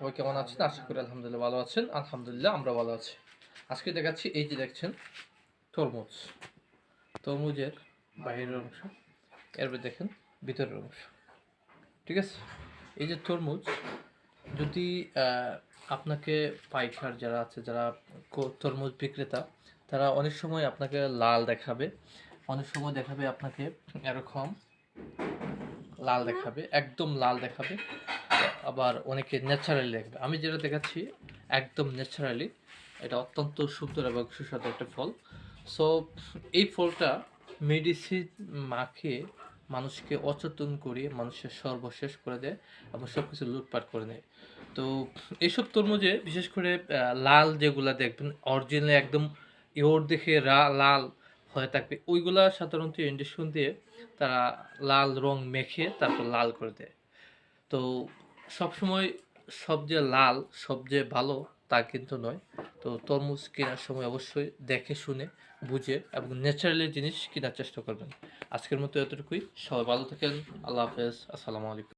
সবাই কেমন আছেন? আশা করি আলহামদুলিল্লাহ ভালো আছেন। আলহামদুলিল্লাহ আমরা ভালো আছি। আজকে দেখাচ্ছি এই যে দেখছেন তরমুজ। তরমুজের বাহিরের অংশ, এরপর দেখেন ভিতরের অংশ। ঠিক আছে? এই যে তরমুজ যদি আপনাকে পাইকার যারা আছে, যারা তরমুজ বিক্রেতা, তারা অনেক সময় আপনাকে লাল দেখাবে, অনেক সময় দেখাবে আপনাকে এরকম লাল দেখাবে, একদম লাল দেখাবে, আবার অনেকে ন্যাচারালি দেখবে। আমি যেটা দেখাচ্ছি একদম ন্যাচারালি, এটা অত্যন্ত সুন্দর এবং সুস্বাদু একটা ফল। সো এই ফলটা মেডিসিন মাখিয়ে মানুষকে অচেতন করিয়ে মানুষের সর্বশেষ করে দেয় এবং সব কিছু লুটপাট করে নেয়। তো এইসব তরমুজে বিশেষ করে লাল যেগুলা দেখবেন অরিজিনালি একদম ইওর দেখে লাল হয়ে থাকবে, ওইগুলা সাধারণত ইঞ্জেকশন দিয়ে তারা লাল রং মেখে তারপর লাল করে দেয়। তো সবসময় সব যে লাল, সব যে ভালো তা কিন্তু নয়। তো তরমুজ কেনার সময় অবশ্যই দেখে শুনে বুঝে এবং ন্যাচারালি জিনিস কেনার চেষ্টা করবেন। আজকের মতো এতটুকুই। সবাই ভালো থাকেন। আল্লাহ হাফেজ। আসসালামু আলাইকুম।